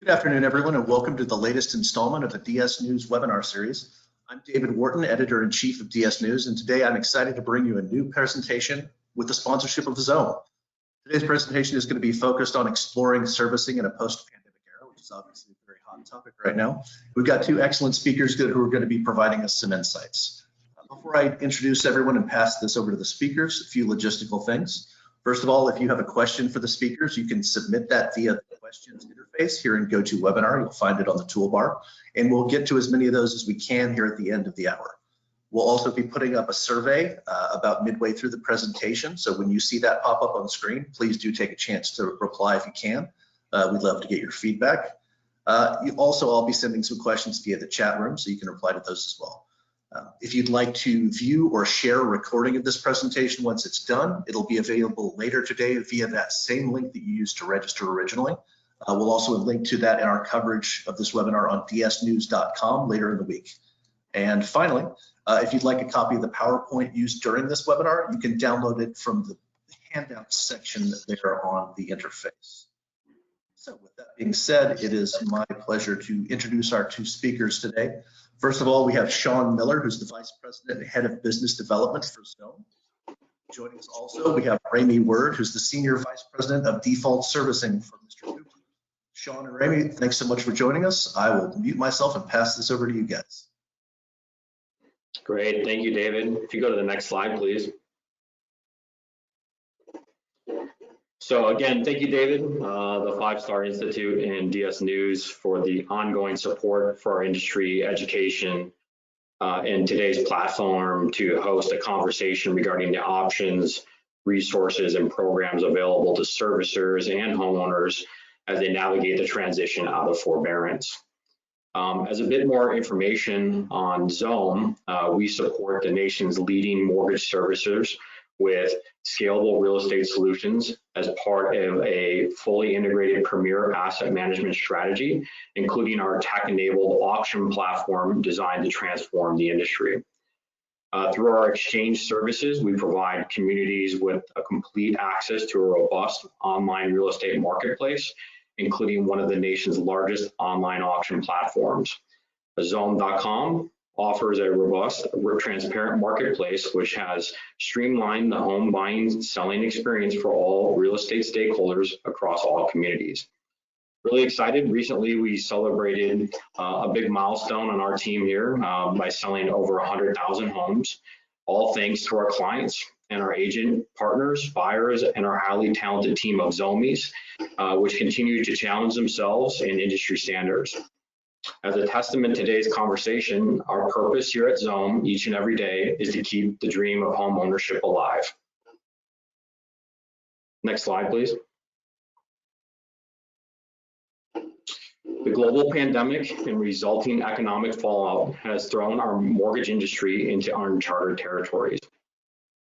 Good afternoon, everyone, and welcome to the latest installment of the DS News webinar series. I'm David Wharton, Editor-in-Chief of DS News, and today I'm excited to bring you a new presentation with the sponsorship of Xome. Today's presentation is going to be focused on exploring servicing in a post-pandemic era, which is obviously a very hot topic right now. We've got two excellent speakers who are going to be providing us some insights. Before I introduce everyone and pass this over to the speakers, a few logistical things. First of all, if you have a question for the speakers, you can submit that via the questions interface here in GoToWebinar. You'll find it on the toolbar, and we'll get to as many of those as we can here at the end of the hour. We'll also be putting up a survey about midway through the presentation. So when you see that pop up on screen, please do take a chance to reply if you can. We'd love to get your feedback. I'll be sending some questions via the chat room, so you can reply to those as well. If you'd like to view or share a recording of this presentation once it's done, it'll be available later today via that same link that you used to register originally. We'll also link to that in our coverage of this webinar on dsnews.com later in the week. And finally, if you'd like a copy of the PowerPoint used during this webinar, you can download it from the handouts section there on the interface. So with that being said, it is my pleasure to introduce our two speakers today. First of all, we have Shawn Miller, who's the Vice President and Head of Business Development for Xome. Joining us also, we have Ramie Word, who's the Senior Vice President of Default Servicing for Mr. Cooper. Shawn and Ramie, thanks so much for joining us. I will mute myself and pass this over to you guys. Great, thank you, David. If you go to the next slide, please. So again, thank you, David, the 5-Star Institute and DS News for the ongoing support for our industry education and today's platform to host a conversation regarding the options, resources, and programs available to servicers and homeowners as they navigate the transition out of forbearance. As a bit more information on Xome, we support the nation's leading mortgage servicers with scalable real estate solutions as part of a fully integrated premier asset management strategy, including our tech-enabled auction platform designed to transform the industry. Through our exchange services, we provide communities with a complete access to a robust online real estate marketplace, including one of the nation's largest online auction platforms. Xome.com offers a robust, transparent marketplace which has streamlined the home buying, selling experience for all real estate stakeholders across all communities. Really excited. Recently, we celebrated a big milestone on our team here by selling over 100,000 homes, all thanks to our clients and our agent partners, buyers, and our highly talented team of Xomies, which continue to challenge themselves in industry standards. As a testament to today's conversation, our purpose here at Xome each and every day is to keep the dream of home ownership alive. Next slide, please. The global pandemic and resulting economic fallout has thrown our mortgage industry into uncharted territories.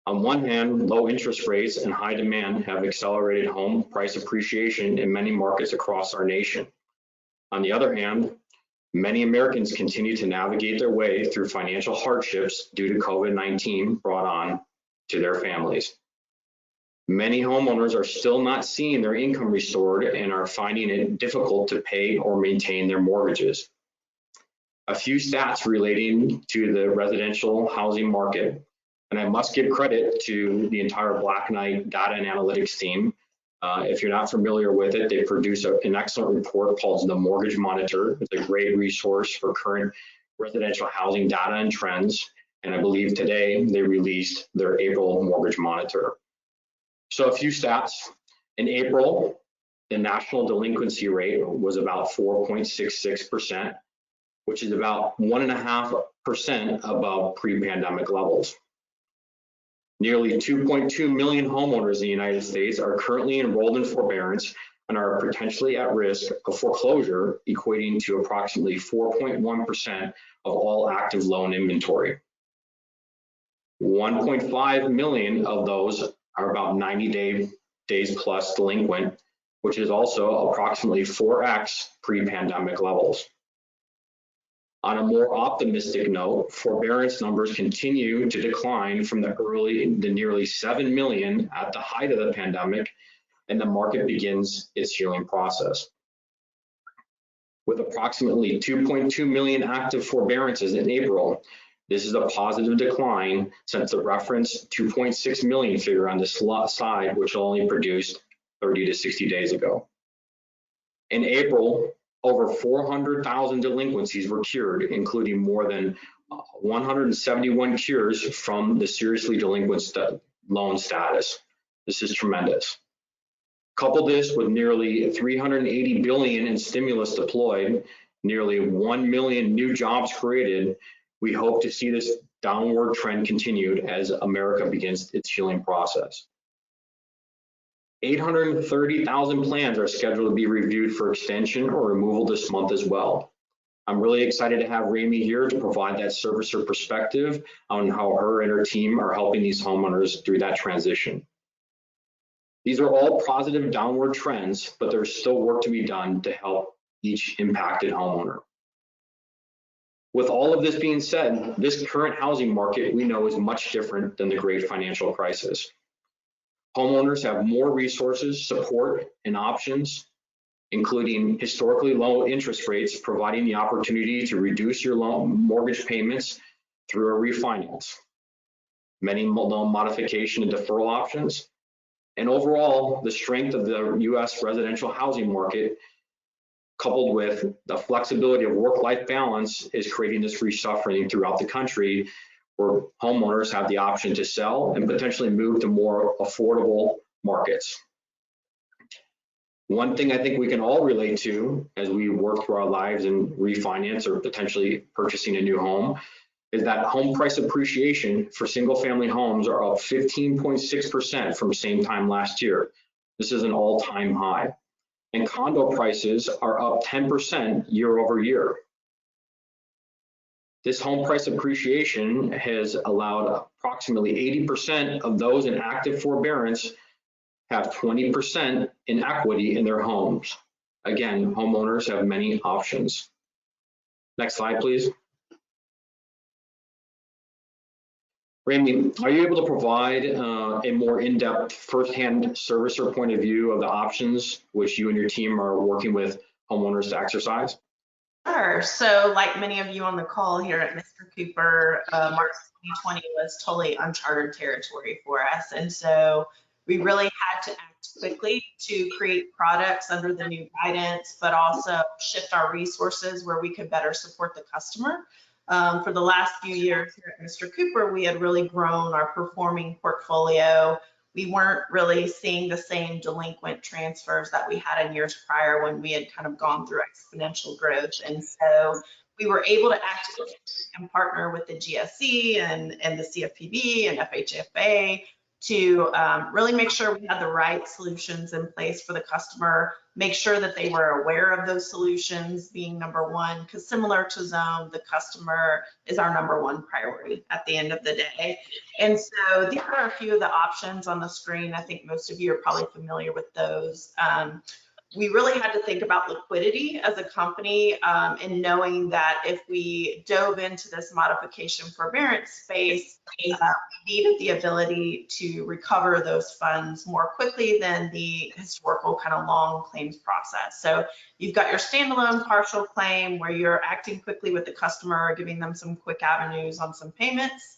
On one hand, low interest rates and high demand have accelerated home price appreciation in many markets across our nation. On the other hand, many Americans continue to navigate their way through financial hardships due to COVID-19 brought on to their families. Many homeowners are still not seeing their income restored and are finding it difficult to pay or maintain their mortgages. A few stats relating to the residential housing market, and I must give credit to the entire Black Knight data and analytics team. If you're not familiar with it, they produce an excellent report called The Mortgage Monitor. It's a great resource for current residential housing data and trends. And I believe today they released their April Mortgage Monitor. So a few stats. In April, the national delinquency rate was about 4.66%, which is about 1.5% above pre-pandemic levels. Nearly 2.2 million homeowners in the United States are currently enrolled in forbearance and are potentially at risk of foreclosure, equating to approximately 4.1% of all active loan inventory. 1.5 million of those are about 90 days plus delinquent, which is also approximately 4x pre-pandemic levels. On a more optimistic note, forbearance numbers continue to decline from the nearly 7 million at the height of the pandemic, and the market begins its healing process. With approximately 2.2 million active forbearances in April, this is a positive decline since the reference 2.6 million figure on this slide, which only produced 30 to 60 days ago. In April, over 400,000 delinquencies were cured, including more than 171 cures from the seriously delinquent loan status. This is tremendous. Couple this with nearly 380 billion in stimulus deployed, nearly 1 million new jobs created, we hope to see this downward trend continued as America begins its healing process. 830,000 plans are scheduled to be reviewed for extension or removal this month as well. I'm really excited to have Ramie here to provide that servicer perspective on how her and her team are helping these homeowners through that transition. These are all positive downward trends, but there's still work to be done to help each impacted homeowner. With all of this being said, this current housing market we know is much different than the great financial crisis. Homeowners have more resources, support, and options, including historically low interest rates, providing the opportunity to reduce your mortgage payments through a refinance, many loan modification and deferral options, and overall, the strength of the U.S. residential housing market, coupled with the flexibility of work-life balance, is creating this reshuffling throughout the country where homeowners have the option to sell and potentially move to more affordable markets. One thing I think we can all relate to as we work through our lives and refinance or potentially purchasing a new home is that home price appreciation for single family homes are up 15.6% from same time last year. This is an all-time high. And condo prices are up 10% year over year. This home price appreciation has allowed approximately 80% of those in active forbearance have 20% in equity in their homes. Again, homeowners have many options. Next slide, please. Ramie, are you able to provide a more in-depth firsthand servicer point of view of the options which you and your team are working with homeowners to exercise? Sure. So like many of you on the call here at Mr. Cooper, March 2020 was totally uncharted territory for us. And so we really had to act quickly to create products under the new guidance, but also shift our resources where we could better support the customer. For the last few years here at Mr. Cooper, we had really grown our performing portfolio. We weren't really seeing the same delinquent transfers that we had in years prior when we had kind of gone through exponential growth. And so we were able to act and partner with the GSE and the CFPB and FHFA to really make sure we had the right solutions in place for the customer, make sure that they were aware of those solutions being number one, because similar to Xome, the customer is our number one priority at the end of the day. And so these are a few of the options on the screen. I think most of you are probably familiar with those. We really had to think about liquidity as a company and knowing that if we dove into this modification forbearance space, we needed the ability to recover those funds more quickly than the historical kind of long claims process. So you've got your standalone partial claim where you're acting quickly with the customer, giving them some quick avenues on some payments.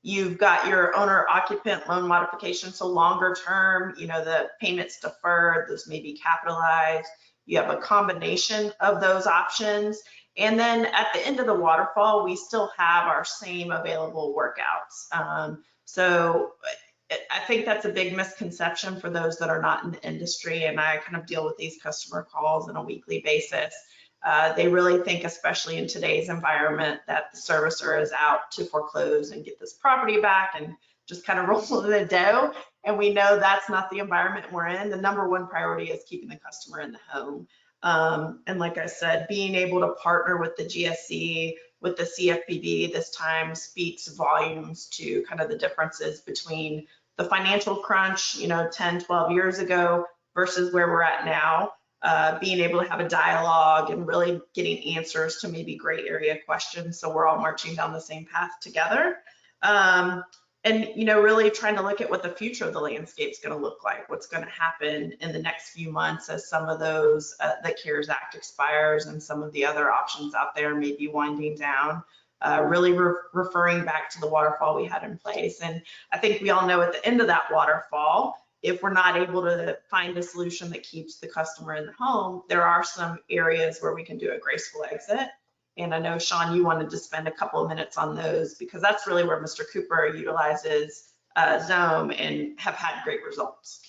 You've got your owner occupant loan modification, so longer term, you know, the payments deferred, those may be capitalized. You have a combination of those options. And then at the end of the waterfall, we still have our same available workouts. So I think that's a big misconception for those that are not in the industry. And I kind of deal with these customer calls on a weekly basis. They really think, especially in today's environment, that the servicer is out to foreclose and get this property back and just kind of roll in the dough. And we know that's not the environment we're in. The number one priority is keeping the customer in the home. And like I said, being able to partner with the GSE, with the CFPB this time speaks volumes to kind of the differences between the financial crunch, you know, 10, 12 years ago versus where we're at now. Being able to have a dialogue and really getting answers to maybe gray area questions, so we're all marching down the same path together. And, you know, really trying to look at what the future of the landscape is going to look like, what's going to happen in the next few months as some of those, the CARES Act expires and some of the other options out there may be winding down, really referring back to the waterfall we had in place. And I think we all know at the end of that waterfall, if we're not able to find a solution that keeps the customer in the home, there are some areas where we can do a graceful exit. And I know, Shawn, you wanted to spend a couple of minutes on those because that's really where Mr. Cooper utilizes Xome and have had great results.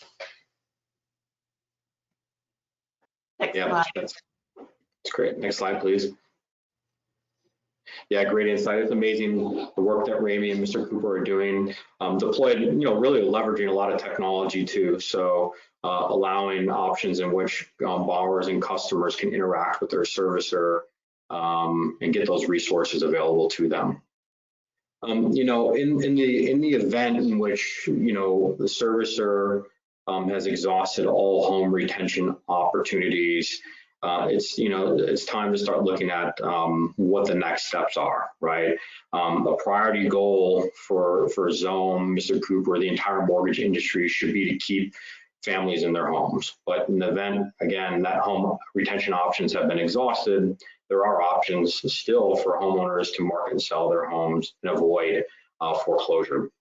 Next slide. That's great. Next slide, please. Yeah, great insight. It's amazing the work that Ramie and Mr. Cooper are doing, deployed, really leveraging a lot of technology too. So allowing options in which borrowers and customers can interact with their servicer and get those resources available to them. In the event in which the servicer has exhausted all home retention opportunities, it's time to start looking at what the next steps are, right? A priority goal for Xome, Mr. Cooper, the entire mortgage industry should be to keep families in their homes. But in the event, again, that home retention options have been exhausted, there are options still for homeowners to market and sell their homes and avoid foreclosure.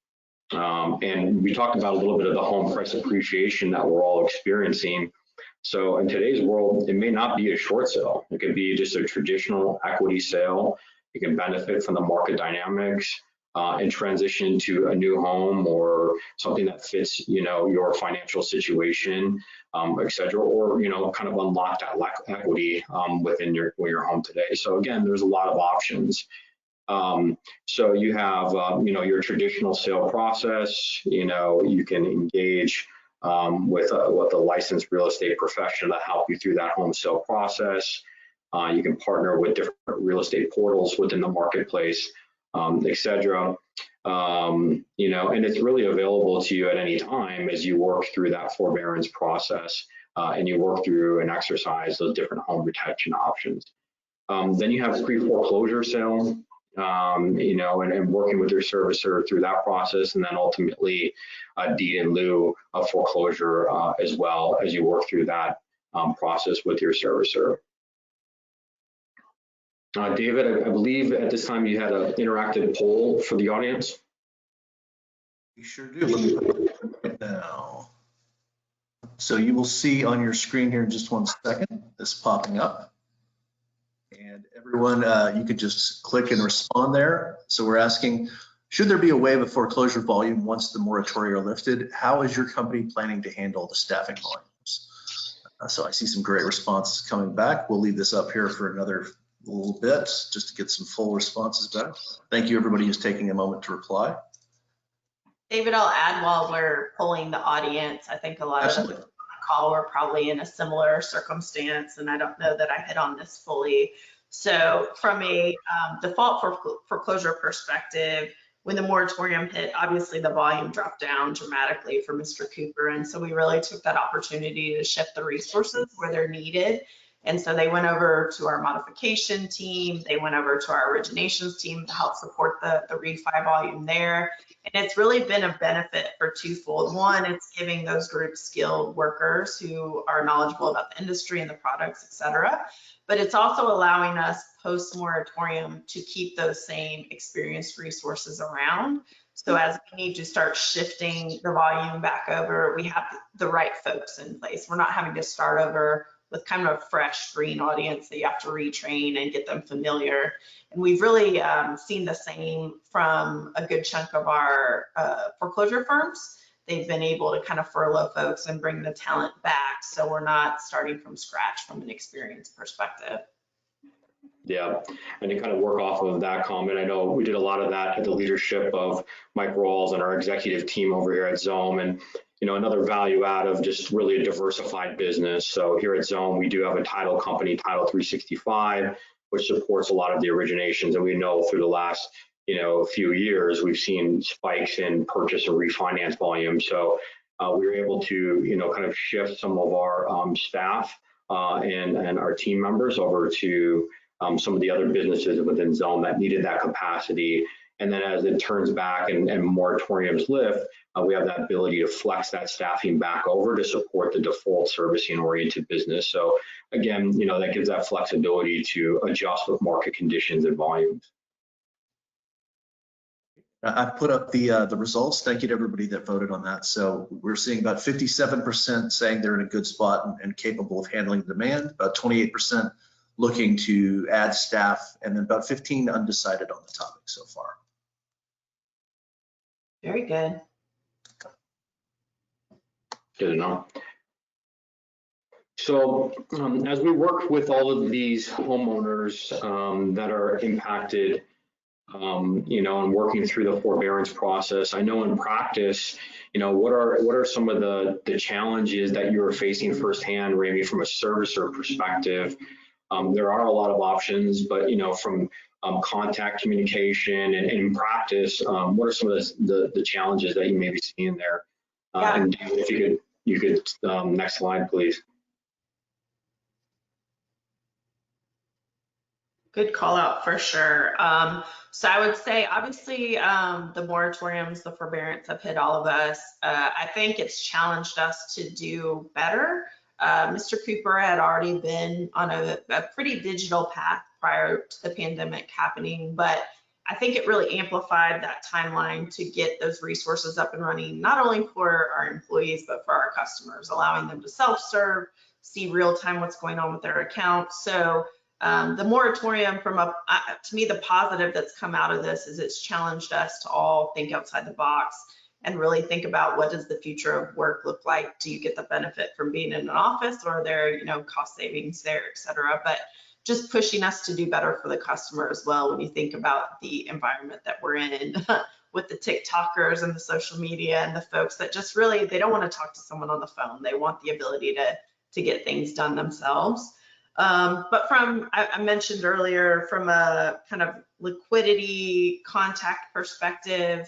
And we talked about a little bit of the home price appreciation that we're all experiencing. So in today's world, it may not be a short sale. It could be just a traditional equity sale. You can benefit from the market dynamics and transition to a new home or something that fits, your financial situation, et cetera, or, kind of unlock that equity within your home today. So again, there's a lot of options. So you have, your traditional sale process, you can engage with a licensed real estate professional to help you through that home sale process. You can partner with different real estate portals within the marketplace, et cetera. And it's really available to you at any time as you work through that forbearance process and you work through and exercise those different home retention options. Then you have pre-foreclosure sale. And working with your servicer through that process, and then ultimately deed in lieu of foreclosure as well as you work through that process with your servicer. David, I believe at this time you had an interactive poll for the audience. We sure do. Let me put it right now. So you will see on your screen here in just 1 second, this popping up. And everyone, you could just click and respond there. So we're asking, should there be a wave of foreclosure volume once the moratoria are lifted? How is your company planning to handle the staffing volumes? So I see some great responses coming back. We'll leave this up here for another little bit just to get some full responses back. Thank you, everybody who's taking a moment to reply. David, I'll add while we're polling the audience, I think a lot of the call were probably in a similar circumstance, and I don't know that I hit on this fully. So from a default foreclosure perspective, when the moratorium hit, obviously the volume dropped down dramatically for Mr. Cooper. And so we really took that opportunity to shift the resources where they're needed. And so they went over to our modification team, they went over to our originations team to help support the refi volume there. And it's really been a benefit for twofold. One, it's giving those groups skilled workers who are knowledgeable about the industry and the products, et cetera. But it's also allowing us post-moratorium to keep those same experienced resources around. So as we need to start shifting the volume back over, we have the right folks in place. We're not having to start over with kind of a fresh green audience that you have to retrain and get them familiar. And we've really seen the same from a good chunk of our foreclosure firms. They've been able to kind of furlough folks and bring the talent back. So we're not starting from scratch from an experience perspective. Yeah, and to kind of work off of that comment, I know we did a lot of that at the leadership of Mike Rawls and our executive team over here at Xome. And another value add of just really a diversified business. So here at Xome, we do have a title company, Title 365, which supports a lot of the originations. And we know through the last, few years, we've seen spikes in purchase and refinance volume. So we were able to, kind of shift some of our staff and our team members over to some of the other businesses within Xome that needed that capacity And then as it turns back and moratoriums lift, we have that ability to flex that staffing back over to support the default servicing oriented business. So again, that gives that flexibility to adjust with market conditions and volumes. I've put up the results. Thank you to everybody that voted on that. So we're seeing about 57% saying they're in a good spot and capable of handling demand, about 28% looking to add staff, and then about 15 undecided on the topic so far. Very good. Good to know. So as we work with all of these homeowners that are impacted, and working through the forbearance process, I know in practice, what are some of the challenges that you're facing firsthand, Ramie, from a servicer perspective? There are a lot of options, but from contact communication and in practice, what are some of the challenges that you may be seeing there? And if you could next slide, please. Good call out for sure. So I would say, obviously, the moratoriums, the forbearance have hit all of us. I think it's challenged us to do better. Mr. Cooper had already been on a pretty digital path prior to the pandemic happening, but I think it really amplified that timeline to get those resources up and running, not only for our employees, but for our customers, allowing them to self-serve, see real time what's going on with their account. So the moratorium, to me, the positive that's come out of this is it's challenged us to all think outside the box and really think about what does the future of work look like? Do you get the benefit from being in an office, or are there, cost savings there, et cetera? But just pushing us to do better for the customer as well when you think about the environment that we're in with the TikTokers and the social media and the folks that just really, they don't want to talk to someone on the phone. They want the ability to get things done themselves. But I mentioned earlier, from a kind of liquidity contact perspective,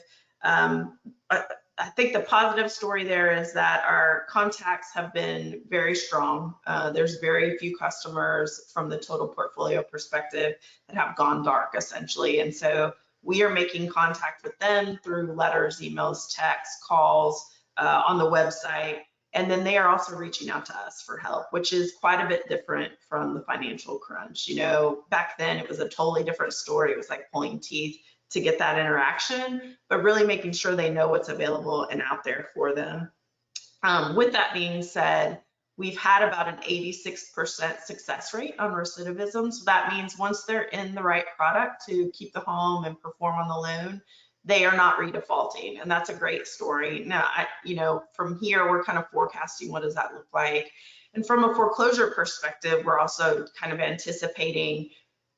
I think the positive story there is that our contacts have been very strong. There's very few customers from the total portfolio perspective that have gone dark, essentially. And so we are making contact with them through letters, emails, texts, calls, on the website. And then they are also reaching out to us for help, which is quite a bit different from the financial crunch. Back then it was a totally different story. It was like pulling teeth to get that interaction, but really making sure they know what's available and out there for them. With that being said, we've had about an 86% success rate on recidivism. So that means once they're in the right product to keep the home and perform on the loan, they are not redefaulting, and that's a great story. Now, from here, we're kind of forecasting what does that look like. And from a foreclosure perspective, we're also kind of anticipating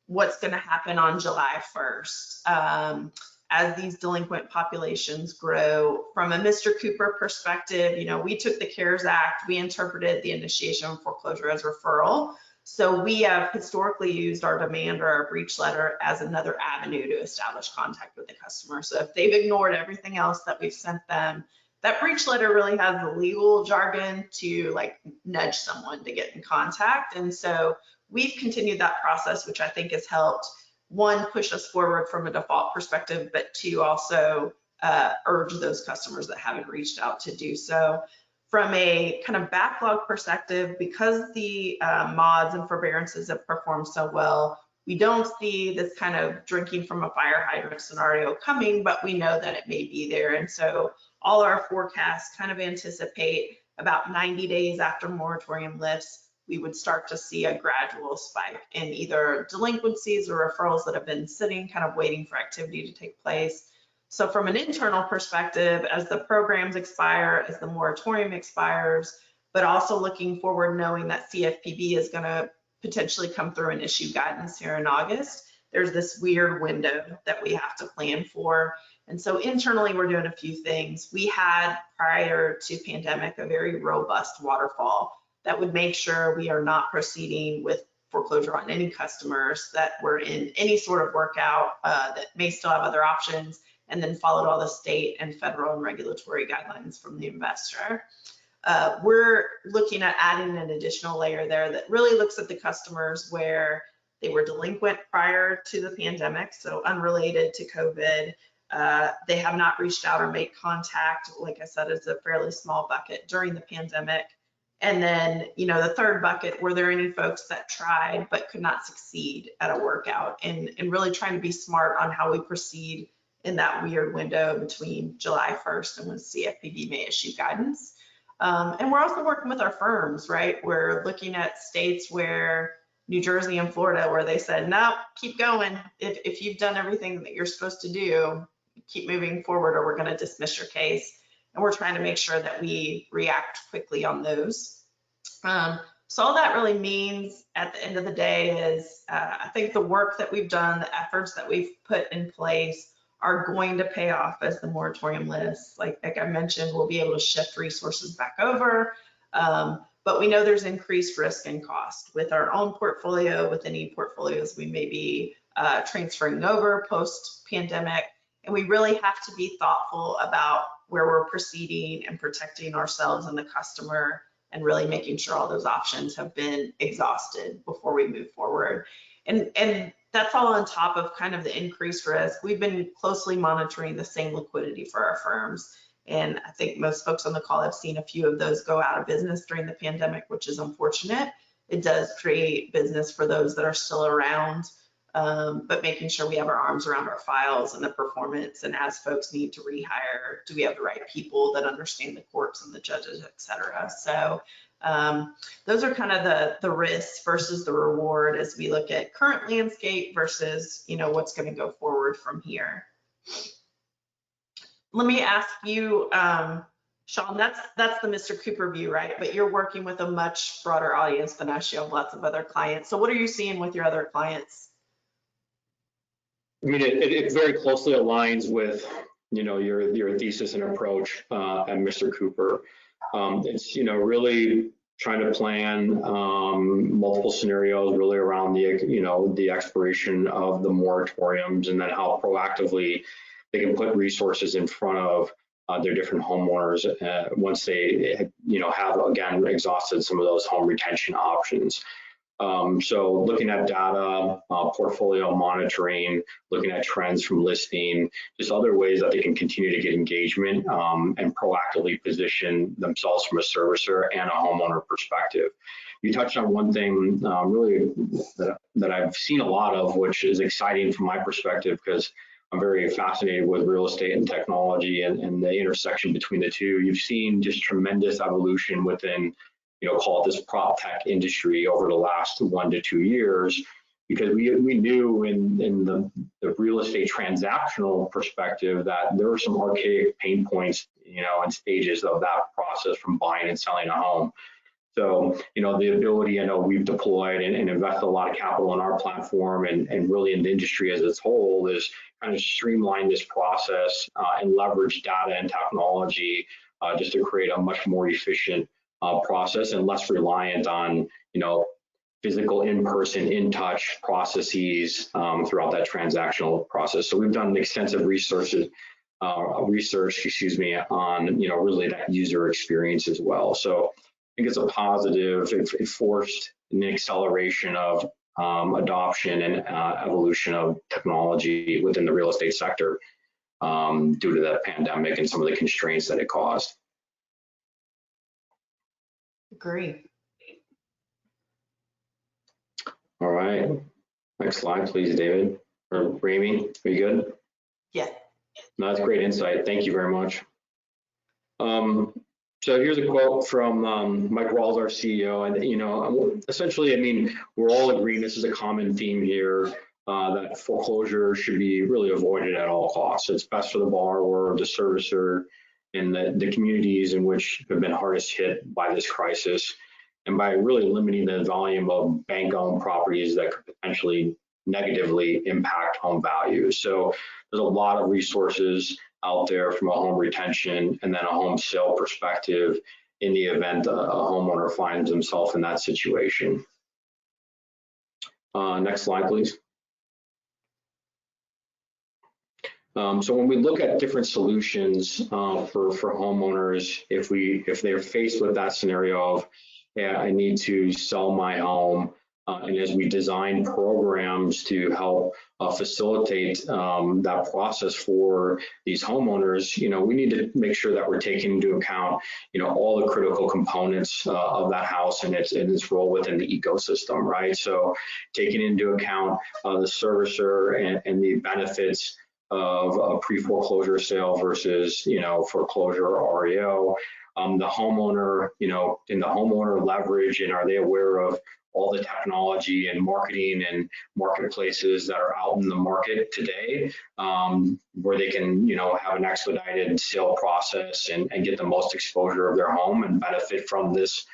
what's going to happen on July 1st. As these delinquent populations grow. From a Mr. Cooper perspective, we took the CARES Act, we interpreted the initiation of foreclosure as referral. So we have historically used our demand or our breach letter as another avenue to establish contact with the customer. So if they've ignored everything else that we've sent them, that breach letter really has the legal jargon to nudge someone to get in contact. And so we've continued that process, which I think has helped, one, push us forward from a default perspective, but two, also urge those customers that haven't reached out to do so. From a kind of backlog perspective, because the mods and forbearances have performed so well, we don't see this kind of drinking from a fire hydrant scenario coming, but we know that it may be there. And so all our forecasts kind of anticipate about 90 days after moratorium lifts, we would start to see a gradual spike in either delinquencies or referrals that have been sitting, kind of waiting for activity to take place. So from an internal perspective, as the programs expire, as the moratorium expires, but also looking forward, knowing that CFPB is going to potentially come through and issue guidance here in August, there's this weird window that we have to plan for. And so internally, we're doing a few things. We had, prior to pandemic, a very robust waterfall that would make sure we are not proceeding with foreclosure on any customers that were in any sort of workout that may still have other options, and then followed all the state and federal and regulatory guidelines from the investor. We're looking at adding an additional layer there that really looks at the customers where They were delinquent prior to the pandemic, so unrelated to COVID. They have not reached out or made contact. Like I said, it's a fairly small bucket during the pandemic. And then, the third bucket, were there any folks that tried but could not succeed at a workout? And really trying to be smart on how we proceed in that weird window between July 1st and when CFPB may issue guidance. And we're also working with our firms, right? We're looking at states where New Jersey and Florida, where they said, no, keep going. If you've done everything that you're supposed to do, keep moving forward or we're going to dismiss your case. And we're trying to make sure that we react quickly on those. So all that really means at the end of the day is I think the work that we've done, the efforts that we've put in place are going to pay off as the moratorium lifts. Like I mentioned, we'll be able to shift resources back over. But we know there's increased risk and cost with our own portfolio, with any portfolios we may be transferring over post-pandemic. And we really have to be thoughtful about where we're proceeding and protecting ourselves and the customer and really making sure all those options have been exhausted before we move forward. And that's all on top of kind of the increased risk. We've been closely monitoring the same liquidity for our firms. And I think most folks on the call have seen a few of those go out of business during the pandemic, which is unfortunate. It does create business for those that are still around. But making sure we have our arms around our files and the performance, and as folks need to rehire, do we have the right people that understand the courts and the judges, et cetera. So those are kind of the risks versus the reward as we look at current landscape versus what's going to go forward from here. Let me ask you, Shawn, that's the Mr. Cooper view, right? But you're working with a much broader audience than us. You have lots of other clients. So what are you seeing with your other clients? I mean, it very closely aligns with, your thesis and approach at Mr. Cooper. It's, really trying to plan multiple scenarios really around the expiration of the moratoriums, and then how proactively they can put resources in front of their different homeowners once they, have, again, exhausted some of those home retention options. So looking at data, portfolio monitoring, looking at trends from listing, just other ways that they can continue to get engagement and proactively position themselves from a servicer and a homeowner perspective. You touched on one thing really that I've seen a lot of, which is exciting from my perspective, because I'm very fascinated with real estate and technology and the intersection between the two. You've seen just tremendous evolution within, call it this prop tech industry over the last 1 to 2 years, because we knew in the real estate transactional perspective that there were some archaic pain points, and stages of that process from buying and selling a home. So, the ability, I know we've deployed and invested a lot of capital in our platform and really in the industry as a whole, is kind of streamline this process and leverage data and technology just to create a much more efficient process and less reliant on, physical in-person, in-touch processes throughout that transactional process. So we've done extensive research, on, really that user experience as well. So I think it's a positive. It forced an acceleration of adoption and evolution of technology within the real estate sector due to the pandemic and some of the constraints that it caused. Agree. All right. Next slide, please, David. Or Ramie, are you good? Yeah. No, that's great insight. Thank you very much. So here's a quote from Mike Rawls, our CEO, and essentially, I mean, we're all agreeing this is a common theme here that foreclosure should be really avoided at all costs. It's best for the borrower, the servicer, and the communities in which have been hardest hit by this crisis, and by really limiting the volume of bank-owned properties that could potentially negatively impact home values. So there's a lot of resources out there from a home retention and then a home sale perspective in the event a homeowner finds himself in that situation. Next slide, please. So when we look at different solutions for homeowners, if they're faced with that scenario of, yeah, I need to sell my home, And as we design programs to help facilitate that process for these homeowners, we need to make sure that we're taking into account, all the critical components of that house and its role within the ecosystem, right? So taking into account the servicer and the benefits of a pre-foreclosure sale versus, foreclosure or REO, the homeowner, in the homeowner leverage, and are they aware of all the technology and marketing and marketplaces that are out in the market today, where they can, have an expedited sale process and get the most exposure of their home and benefit from this,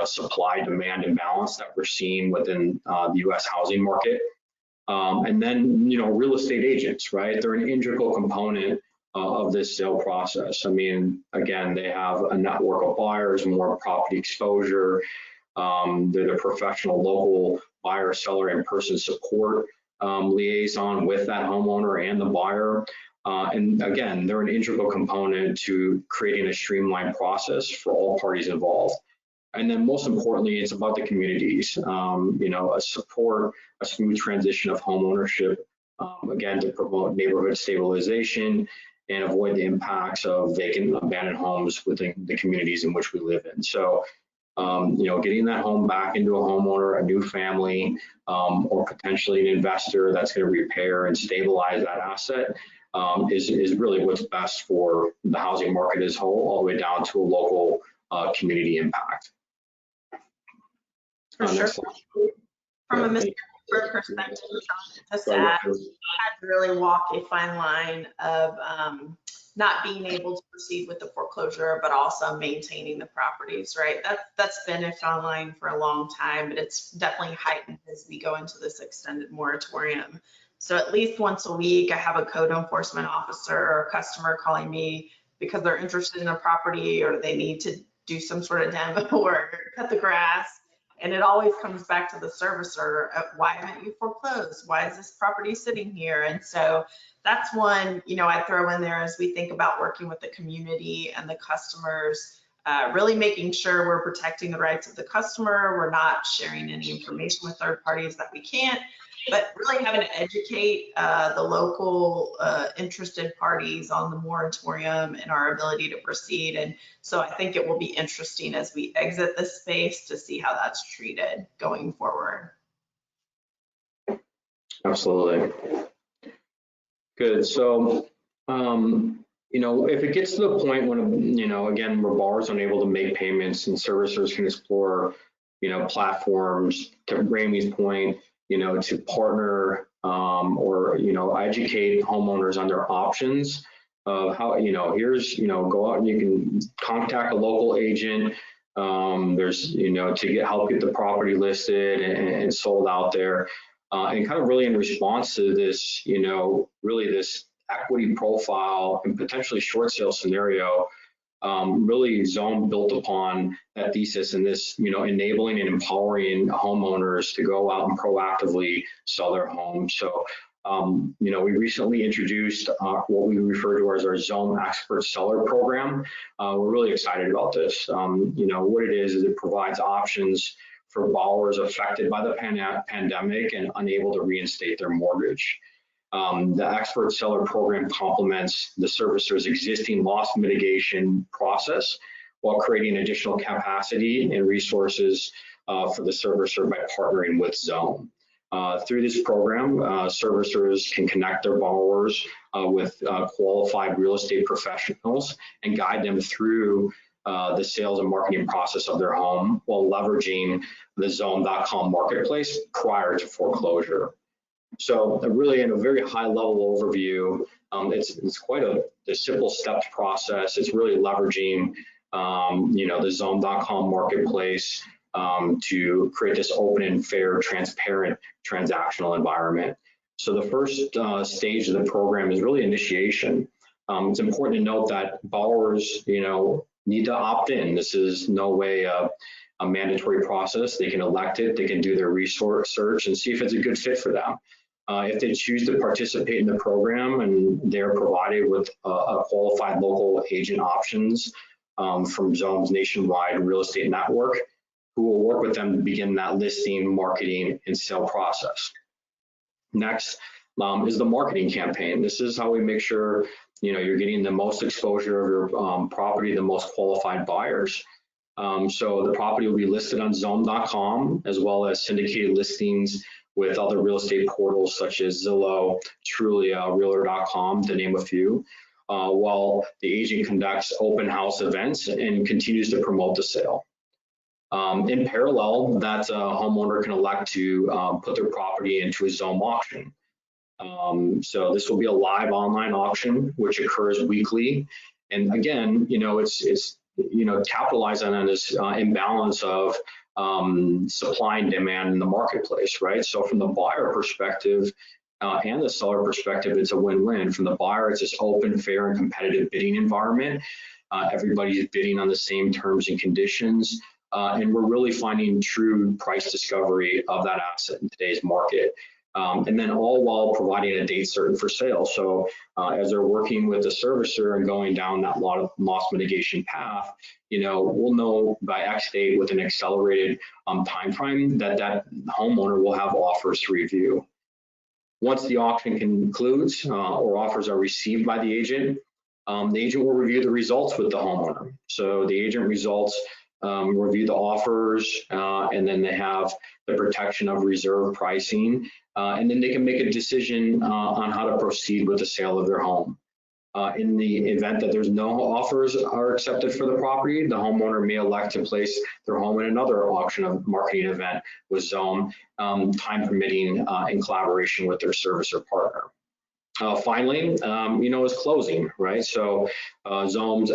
supply demand imbalance that we're seeing within the U.S. housing market. And then, real estate agents, right? They're an integral component of this sale process. I mean, again, they have a network of buyers, more property exposure. They're the professional local buyer, seller, and person support liaison with that homeowner and the buyer. And again, they're an integral component to creating a streamlined process for all parties involved. And then most importantly, it's about the communities, a support, a smooth transition of home ownership, again, to promote neighborhood stabilization and avoid the impacts of vacant, abandoned homes within the communities in which we live in. So, getting that home back into a homeowner, a new family, or potentially an investor that's going to repair and stabilize that asset is really what's best for the housing market as a whole, all the way down to a local community impact. For sure. From a Mr. Cooper perspective, Shawn, just to add, we had to really walk a fine line of not being able to proceed with the foreclosure, but also maintaining the properties, right? That's been a fine line for a long time, but it's definitely heightened as we go into this extended moratorium. So at least once a week, I have a code enforcement officer or a customer calling me because they're interested in a property or they need to do some sort of demo or cut the grass. And it always comes back to the servicer. Why haven't you foreclosed? Why is this property sitting here? And so that's one, I throw in there as we think about working with the community and the customers, really making sure we're protecting the rights of the customer. We're not sharing any information with third parties that we can't, but really having to educate the local interested parties on the moratorium and our ability to proceed. And so I think it will be interesting as we exit this space to see how that's treated going forward. Absolutely. Good. So, if it gets to the point when, again, where borrowers are unable to make payments and servicers can explore, platforms, to Ramie's point, to partner or, educate homeowners on their options of how, here's, go out and you can contact a local agent. There's, to help get the property listed and sold out there. And kind of really in response to this, really this equity profile and potentially short sale scenario, really Xome built upon that thesis and this, enabling and empowering homeowners to go out and proactively sell their home. So, we recently introduced what we refer to as our Xome Expert Seller Program. We're really excited about this. What it is it provides options for borrowers affected by the pandemic and unable to reinstate their mortgage. The Expert Seller Program complements the servicer's existing loss mitigation process while creating additional capacity and resources for the servicer by partnering with Xome. Through this program, servicers can connect their borrowers with qualified real estate professionals and guide them through the sales and marketing process of their home while leveraging the Xome.com marketplace prior to foreclosure. So really in a very high level overview, it's quite a simple steps process. It's really leveraging, the Xome.com marketplace to create this open and fair, transparent transactional environment. So the first stage of the program is really initiation. It's important to note that borrowers, need to opt in. This is no way a mandatory process. They can elect it. They can do their resource search and see if it's a good fit for them. If they choose to participate in the program and they're provided with a qualified local agent options from Xome's nationwide real estate network, who will work with them to begin that listing, marketing, and sale process. Next is the marketing campaign. This is how we make sure you're getting the most exposure of your property, the most qualified buyers. So the property will be listed on Xome.com, as well as syndicated listings with other real estate portals such as Zillow, Trulia, Realtor.com, to name a few, while the agent conducts open house events and continues to promote the sale. In parallel, that homeowner can elect to put their property into a Xome auction. So this will be a live online auction, which occurs weekly. And again, it's capitalizing on this imbalance of supply and demand in the marketplace, right? So from the buyer perspective and the seller perspective, it's a win-win. From the buyer, it's this open, fair, and competitive bidding environment. Everybody's bidding on the same terms and conditions. And we're really finding true price discovery of that asset in today's market. And then all while providing a date certain for sale. So as they're working with the servicer and going down that loss mitigation path, we'll know by X date with an accelerated time frame that homeowner will have offers to review. Once the auction concludes or offers are received by the agent will review the results with the homeowner. So the agent results review the offers, and then they have the protection of reserve pricing, and then they can make a decision on how to proceed with the sale of their home. In the event that there's no offers are accepted for the property, the homeowner may elect to place their home in another auction of marketing event with Xome, time permitting, in collaboration with their servicer partner. Finally, is closing, right? So Xome's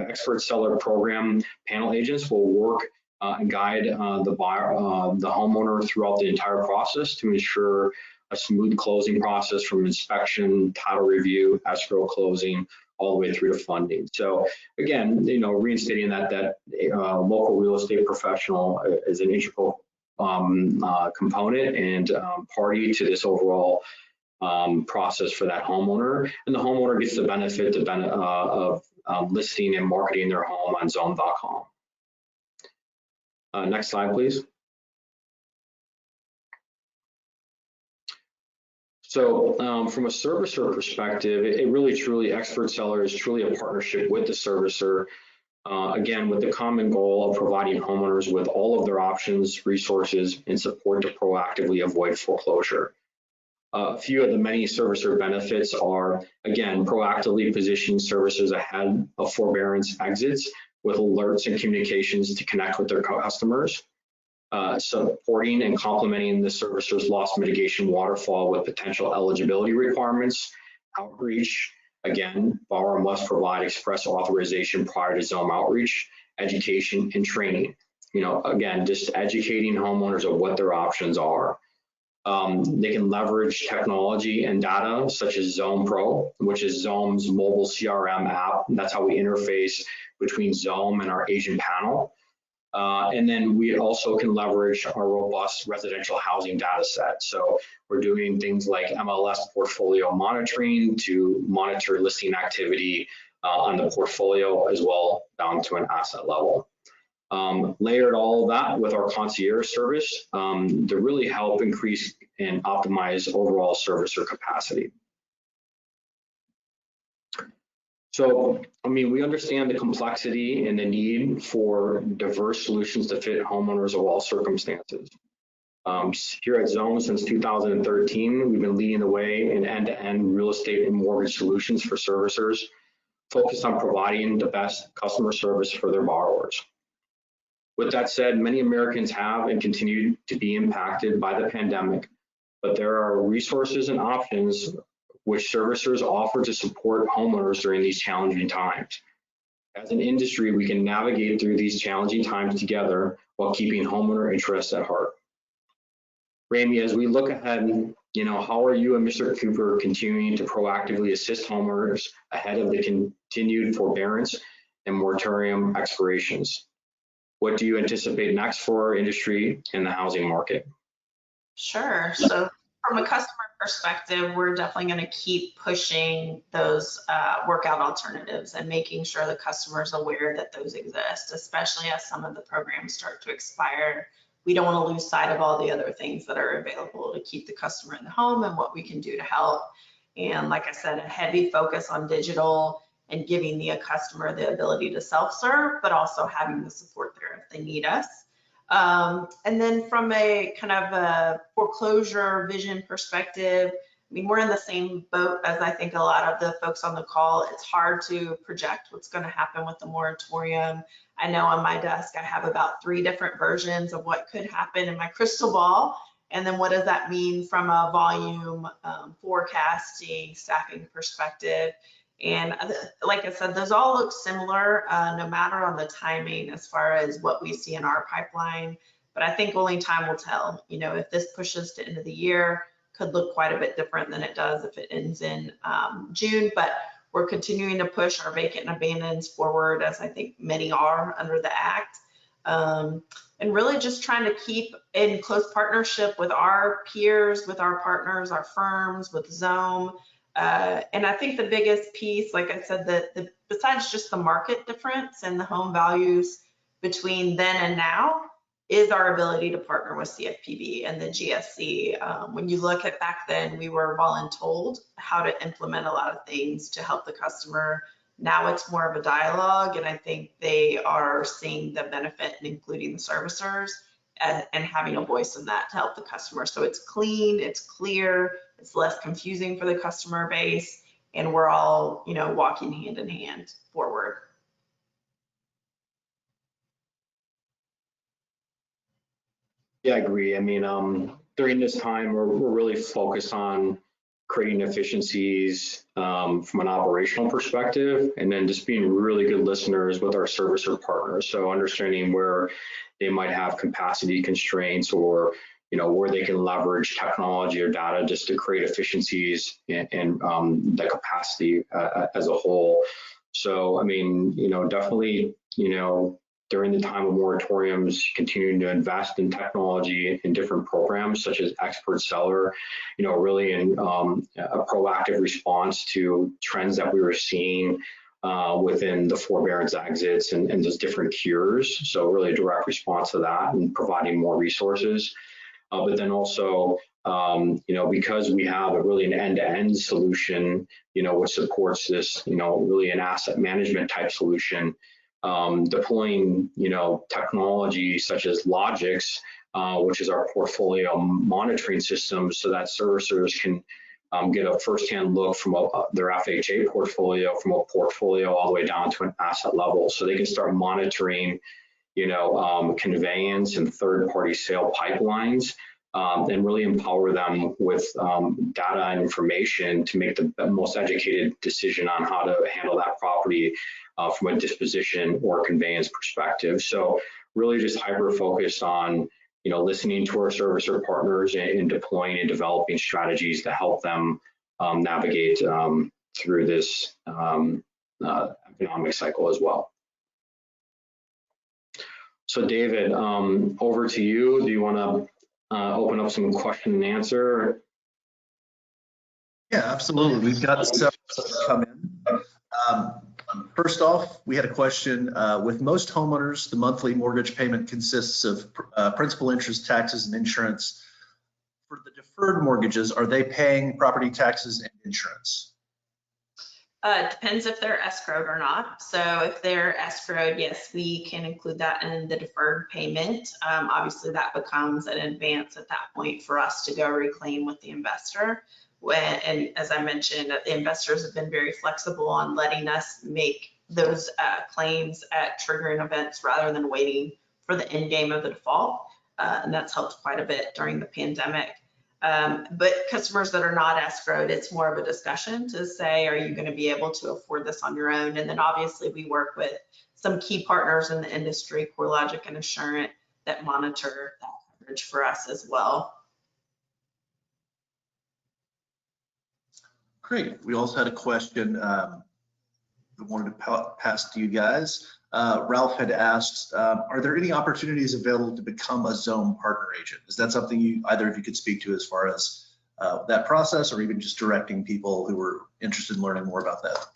expert seller program panel agents will work and guide the buyer, the homeowner throughout the entire process to ensure a smooth closing process from inspection, title review, escrow closing, all the way through to funding. So again, reinstating that local real estate professional is an integral component and party to this overall process for that homeowner, and the homeowner gets the benefit of listing and marketing their home on Xome.com. Next slide, please. So from a servicer perspective, it really truly, expert seller is truly a partnership with the servicer. Again, with the common goal of providing homeowners with all of their options, resources, and support to proactively avoid foreclosure. A few of the many servicer benefits are, again, proactively positioning servicers ahead of forbearance exits with alerts and communications to connect with their customers. Supporting and complementing the servicer's loss mitigation waterfall with potential eligibility requirements, outreach. Again, borrower must provide express authorization prior to Xome outreach, education, and training. Again, just educating homeowners of what their options are. They can leverage technology and data such as Xome Pro, which is Xome's mobile CRM app. That's how we interface between Xome and our agent panel. And then we also can leverage our robust residential housing data set. So we're doing things like MLS portfolio monitoring to monitor listing activity on the portfolio as well down to an asset level. Layered all of that with our concierge service to really help increase and optimize overall servicer capacity. So, we understand the complexity and the need for diverse solutions to fit homeowners of all circumstances. Here at Xome, since 2013, we've been leading the way in end-to-end real estate and mortgage solutions for servicers, focused on providing the best customer service for their borrowers. With that said, many Americans have and continue to be impacted by the pandemic, but there are resources and options which servicers offer to support homeowners during these challenging times. As an industry, we can navigate through these challenging times together while keeping homeowner interests at heart. Ramie, as we look ahead, how are you and Mr. Cooper continuing to proactively assist homeowners ahead of the continued forbearance and moratorium expirations? What do you anticipate next for our industry and the housing market? Sure. So from a customer perspective, we're definitely going to keep pushing those workout alternatives and making sure the customer's aware that those exist, especially as some of the programs start to expire. We don't want to lose sight of all the other things that are available to keep the customer in the home and what we can do to help. And like I said, a heavy focus on digital and giving the customer the ability to self-serve, but also having the support there if they need us. And then from a kind of a foreclosure vision perspective, I mean, we're in the same boat as I think a lot of the folks on the call. It's hard to project what's going to happen with the moratorium. I know on my desk, I have about 3 different versions of what could happen in my crystal ball. And then what does that mean from a volume forecasting, staffing perspective? And like I said, those all look similar, no matter on the timing as far as what we see in our pipeline. But I think only time will tell. You know, if this pushes to end of the year, could look quite a bit different than it does if it ends in June. But we're continuing to push our vacant and abandons forward, as I think many are under the Act. And really just trying to keep in close partnership with our peers, with our partners, our firms, with Xome. And I think the biggest piece, like I said, that besides just the market difference and the home values between then and now, is our ability to partner with CFPB and the GSC. When you look at back then, we were voluntold how to implement a lot of things to help the customer. Now it's more of a dialogue, and I think they are seeing the benefit in including the servicers and having a voice in that to help the customer. So it's clean, it's clear, it's less confusing for the customer base, and we're all, you know, walking hand in hand forward. Yeah, I agree. I mean, during this time, we're really focused on creating efficiencies from an operational perspective, and then just being really good listeners with our servicer partners. So understanding where they might have capacity constraints, or you know, where they can leverage technology or data just to create efficiencies and the capacity as a whole. So I mean, you know, definitely, you know, during the time of moratoriums, continuing to invest in technology in different programs such as expert seller, you know, really in a proactive response to trends that we were seeing within the forbearance exits and those different cures. So really a direct response to that and providing more resources. But then also, you know, because we have an end-to-end solution, you know, which supports this, you know, really an asset management type solution, deploying, you know, technology such as Logix, which is our portfolio monitoring system, so that servicers can get a firsthand look from their FHA portfolio, from a portfolio all the way down to an asset level, so they can start monitoring, you know, conveyance and third-party sale pipelines, and really empower them with data and information to make the most educated decision on how to handle that property from a disposition or conveyance perspective. So really just hyper-focused on, you know, listening to our servicer partners and deploying and developing strategies to help them navigate through this economic cycle as well. So David, over to you. Do you want to open up some question and answer? Yeah, absolutely. We've got several come in. First off, we had a question. With most homeowners, the monthly mortgage payment consists of principal, interest, taxes, and insurance. For the deferred mortgages, are they paying property taxes and insurance? It depends if they're escrowed or not. So if they're escrowed, yes, we can include that in the deferred payment. Obviously, that becomes an advance at that point for us to go reclaim with the investor. And as I mentioned, the investors have been very flexible on letting us make those claims at triggering events rather than waiting for the end game of the default. And that's helped quite a bit during the pandemic. But customers that are not escrowed, it's more of a discussion to say, are you going to be able to afford this on your own? And then obviously we work with some key partners in the industry, CoreLogic and Assurant, that monitor that coverage for us as well. Great. We also had a question that wanted to pass to you guys. Ralph had asked, are there any opportunities available to become a Xome partner agent? Is that something either of you could speak to as far as that process, or even just directing people who are interested in learning more about that?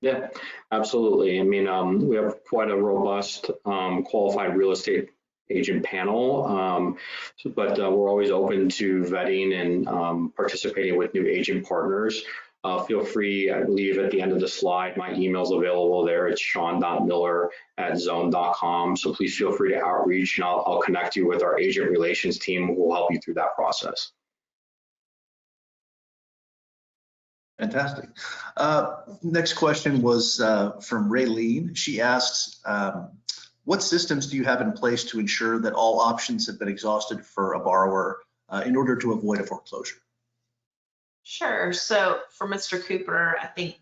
Yeah, absolutely. I mean, we have quite a robust qualified real estate agent panel, but we're always open to vetting and participating with new agent partners. Feel free, I believe at the end of the slide, my email's available there. It's shawn.miller@xome.com. So please feel free to outreach, and I'll connect you with our agent relations team who will help you through that process. Fantastic. Next question was from Raylene. She asks, what systems do you have in place to ensure that all options have been exhausted for a borrower in order to avoid a foreclosure? Sure. So for Mr. Cooper, I think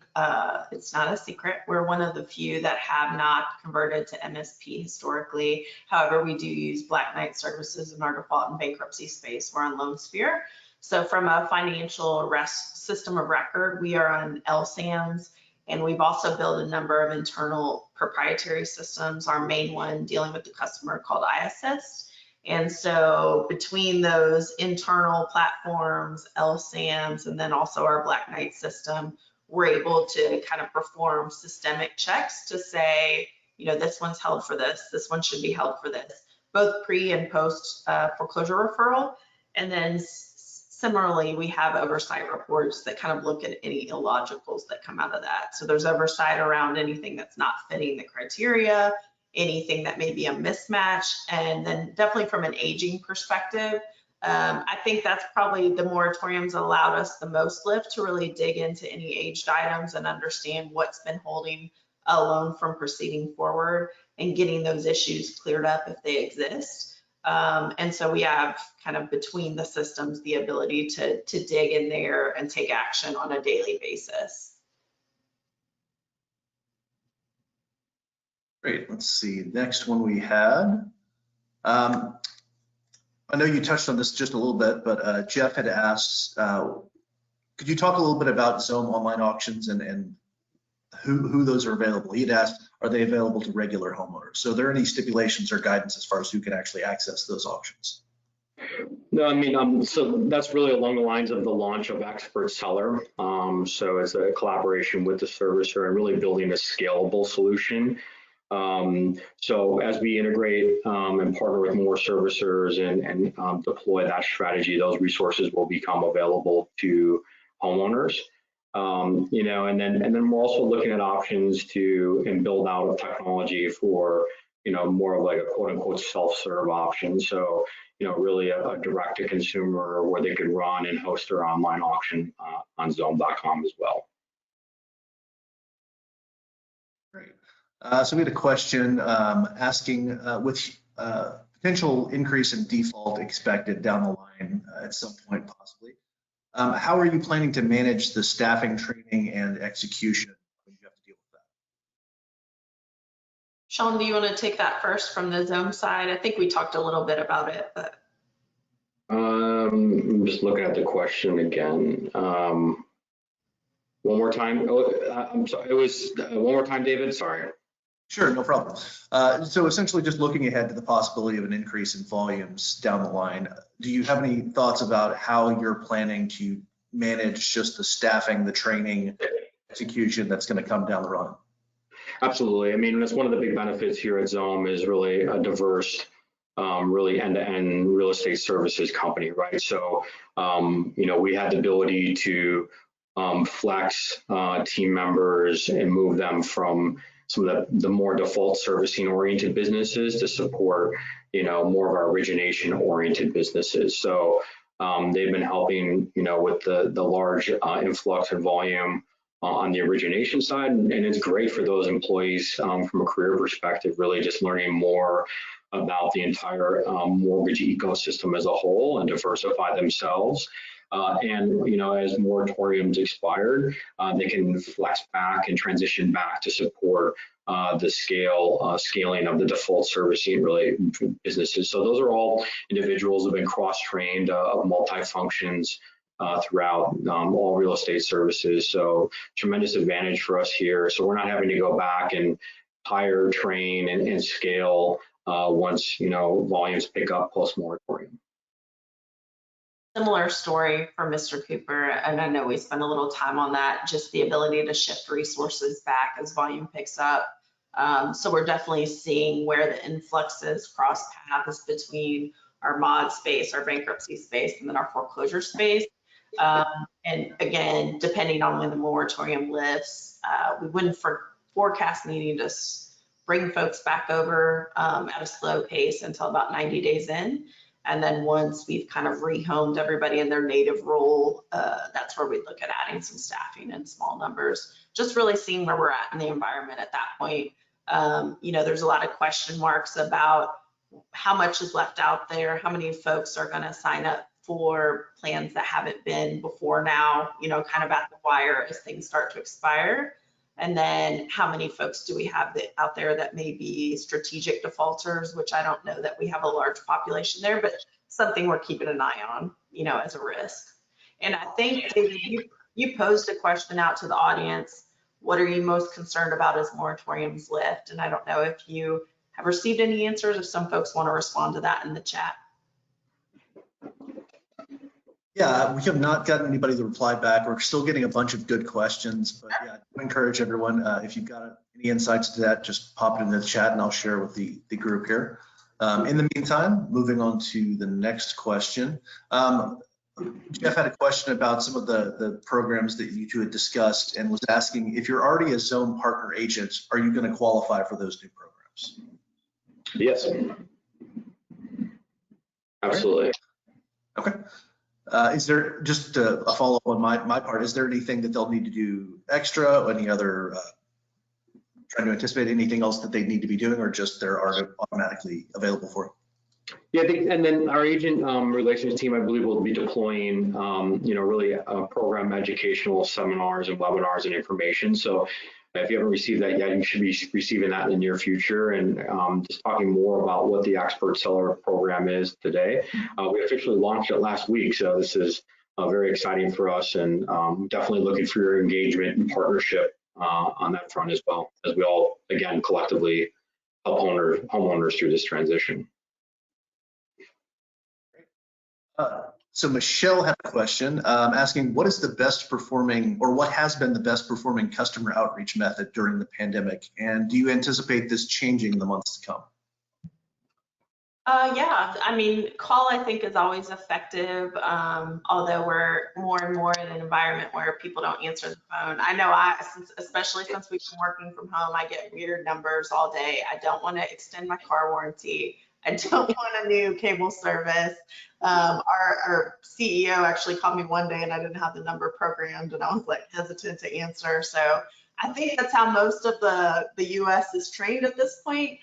it's not a secret. We're one of the few that have not converted to MSP historically. However, we do use Black Knight services in our default and bankruptcy space. We're on LoanSphere. So from a financial system of record, we are on LSAMS, and we've also built a number of internal proprietary systems. Our main one dealing with the customer called iAssist. And so between those internal platforms, LSAMs, and then also our Black Knight system, we're able to kind of perform systemic checks to say, you know, this one's held for this one should be held for this, both pre and post foreclosure referral. And then similarly, we have oversight reports that kind of look at any illogicals that come out of that. So there's oversight around anything that's not fitting the criteria, anything that may be a mismatch. And then definitely from an aging perspective, I think that's probably the moratoriums allowed us the most lift to really dig into any aged items and understand what's been holding a loan from proceeding forward and getting those issues cleared up if they exist. And so we have kind of between the systems the ability to dig in there and take action on a daily basis. Great. Let's see. Next one we had. I know you touched on this just a little bit, but Jeff had asked, could you talk a little bit about Xome online auctions and who those are available? He had asked, are they available to regular homeowners? So are there any stipulations or guidance as far as who can actually access those auctions? No, I mean, so that's really along the lines of the launch of Expert Seller. So it's a collaboration with the servicer and really building a scalable solution. So as we integrate and partner with more servicers and deploy that strategy, those resources will become available to homeowners. You know, and then we're also looking at options and build out a technology for, you know, more of like a quote unquote self-serve option. So, you know, really a direct to consumer where they could run and host their online auction on Xome.com as well. Great. So we had a question asking with potential increase in default expected down the line at some point possibly. How are you planning to manage the staffing, training, and execution when you have to deal with that? Shawn, do you want to take that first from the Xome side? I think we talked a little bit about it, but. I'm just looking at the question again. One more time. Oh, I'm sorry. It was one more time, David. Sorry. Sure, no problem. So essentially just looking ahead to the possibility of an increase in volumes down the line, do you have any thoughts about how you're planning to manage just the staffing, the training, execution that's going to come down the run? Absolutely. I mean, that's one of the big benefits here at Xome is really a diverse, really end-to-end real estate services company, right? So, you know, we had the ability to flex team members and move them from some of the more default servicing oriented businesses to support, you know, more of our origination oriented businesses. So they've been helping, you know, with the large influx and volume on the origination side. And it's great for those employees from a career perspective, really just learning more about the entire mortgage ecosystem as a whole and diversify themselves. And, you know, as moratoriums expired, they can flex back and transition back to support the scaling of the default servicing really businesses. So those are all individuals who have been cross-trained of multi-functions throughout all real estate services. So tremendous advantage for us here. So we're not having to go back and hire, train, and scale once, you know, volumes pick up post-moratorium. Similar story for Mr. Cooper, and I know we spent a little time on that, just the ability to shift resources back as volume picks up. So we're definitely seeing where the influx is cross paths between our mod space, our bankruptcy space, and then our foreclosure space. And again, depending on when the moratorium lifts, we wouldn't forecast needing to bring folks back over at a slow pace until about 90 days in. And then once we've kind of rehomed everybody in their native role, that's where we look at adding some staffing in small numbers, just really seeing where we're at in the environment at that point. You know, there's a lot of question marks about how much is left out there, how many folks are going to sign up for plans that haven't been before now, you know, kind of at the wire as things start to expire. And then how many folks do we have out there that may be strategic defaulters, which I don't know that we have a large population there, but something we're keeping an eye on, you know, as a risk. And I think, David, you posed a question out to the audience. What are you most concerned about as moratoriums lift? And I don't know if you have received any answers, if some folks want to respond to that in the chat. Yeah, we have not gotten anybody to reply back. We're still getting a bunch of good questions, but yeah, I encourage everyone, if you've got any insights to that, just pop it into the chat and I'll share with the group here. In the meantime, moving on to the next question. Jeff had a question about some of the programs that you two had discussed and was asking if you're already a Xome partner agent, are you going to qualify for those new programs? Yes. Absolutely. Okay. Is there, just a follow-up on my part, is there anything that they'll need to do extra, or any other, trying to anticipate anything else that they need to be doing, or just they're automatically available for? Yeah, I think, and then our agent relations team, I believe, will be deploying, you know, really program educational seminars and webinars and information. So if you haven't received that yet, you should be receiving that in the near future. And just talking more about what the Expert Seller program is today. We officially launched it last week, so this is very exciting for us, and definitely looking for your engagement and partnership on that front as well, as we all, again, collectively help homeowners through this transition. So Michelle had a question asking, what is the best performing, or what has been the best performing customer outreach method during the pandemic? And do you anticipate this changing in the months to come? Yeah, I mean, call I think is always effective, although we're more and more in an environment where people don't answer the phone. I know especially since we've been working from home, I get weird numbers all day. I don't want to extend my car warranty. I don't want a new cable service. Our CEO actually called me one day and I didn't have the number programmed and I was like hesitant to answer. So I think that's how most of the US is trained at this point.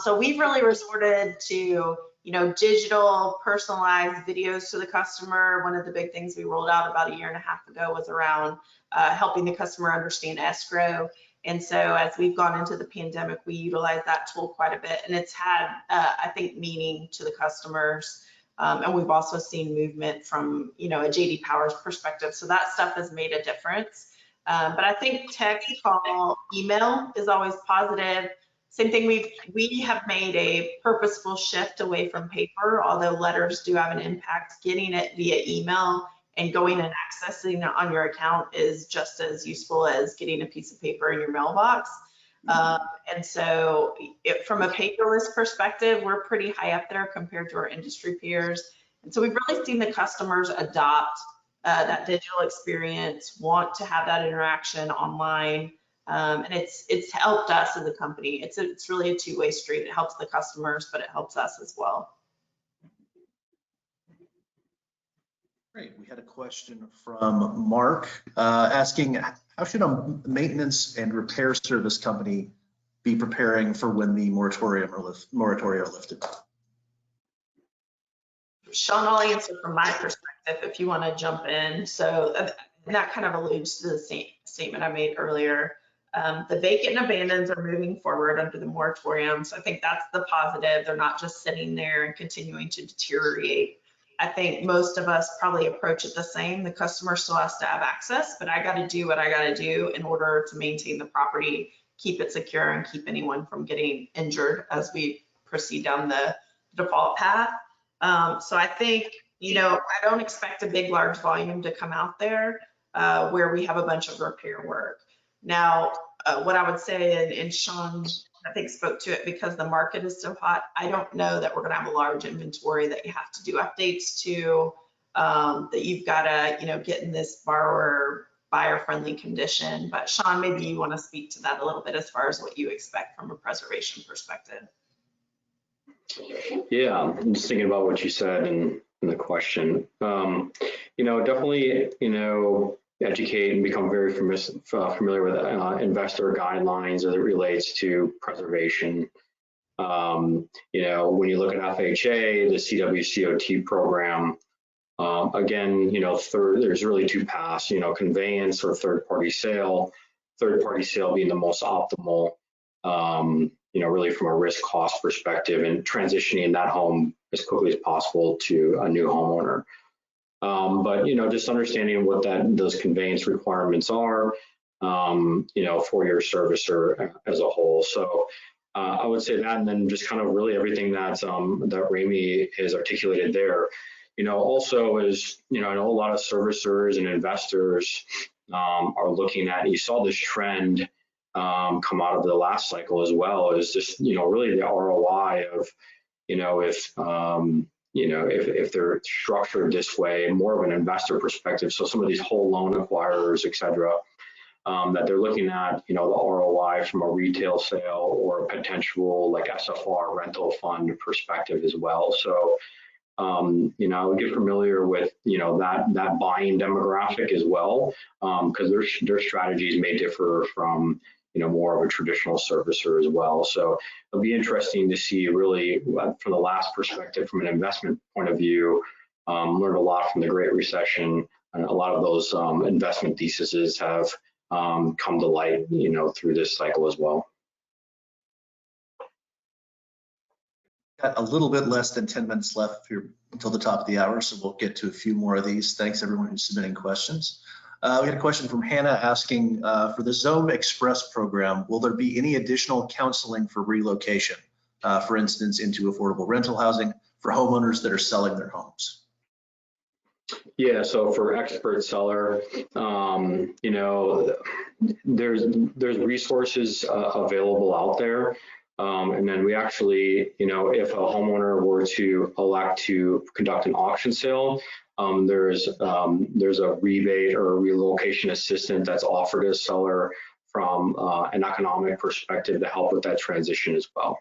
So we've really resorted to, you know, digital personalized videos to the customer. One of the big things we rolled out about 1.5 years ago was around helping the customer understand escrow. And so as we've gone into the pandemic, we utilize that tool quite a bit, and it's had, I think, meaning to the customers. And we've also seen movement from, you know, a JD Powers perspective. So that stuff has made a difference. But I think text, call, email is always positive. Same thing, we have made a purposeful shift away from paper, although letters do have an impact. Getting it via email and going and accessing it on your account is just as useful as getting a piece of paper in your mailbox. And so from a paperless perspective, we're pretty high up there compared to our industry peers. And so we've really seen the customers adopt that digital experience, want to have that interaction online. And it's helped us as a company. It's really a two-way street. It helps the customers, but it helps us as well. Great. We had a question from Mark asking, how should a maintenance and repair service company be preparing for when the moratorium are lifted? Shawn, I'll answer from my perspective if you want to jump in. So that kind of alludes to the same statement I made earlier. The vacant and abandons are moving forward under the moratorium. So I think that's the positive. They're not just sitting there and continuing to deteriorate. I think most of us probably approach it the same. The customer still has to have access, but I got to do what I got to do in order to maintain the property, keep it secure, and keep anyone from getting injured as we proceed down the default path. So I think, I don't expect a big, large volume to come out there where we have a bunch of repair work. Now, what I would say, and Shawn, I think, spoke to it, because the market is so hot, I don't know that we're going to have a large inventory that you have to do updates to, that you've got to, get in this buyer-friendly condition. But Shawn, maybe you want to speak to that a little bit as far as what you expect from a preservation perspective. Yeah, I'm just thinking about what you said in the question. Definitely, educate and become very familiar with investor guidelines as it relates to preservation. When you look at FHA, the CWCOT program, again, there's really two paths, conveyance or third-party sale. Third-party sale being the most optimal, really from a risk cost perspective, and transitioning that home as quickly as possible to a new homeowner. But just understanding what those conveyance requirements are, for your servicer as a whole. So I would say that, and then just kind of really everything that Ramie has articulated there. Also is, I know a lot of servicers and investors are looking at, you saw this trend come out of the last cycle as well, is just, really the ROI of, if they're structured this way, more of an investor perspective. So some of these whole loan acquirers, et cetera, that they're looking at, the ROI from a retail sale or a potential like SFR rental fund perspective as well. So, I would get familiar with, that buying demographic as well, because their strategies may differ from, more of a traditional servicer as well. So it'll be interesting to see really from the last perspective, from an investment point of view, learned a lot from the Great Recession, and a lot of those investment theses have come to light, through this cycle as well. Got a little bit less than 10 minutes left here until the top of the hour, so we'll get to a few more of these. Thanks everyone who's submitting questions. We had a question from Hannah asking, for the Xome Express program, will there be any additional counseling for relocation, for instance, into affordable rental housing for homeowners that are selling their homes? Yeah, so for expert seller, there's resources available out there. And then we actually, if a homeowner were to elect to conduct an auction sale, there's a rebate or a relocation assistance that's offered to a seller from an economic perspective to help with that transition as well.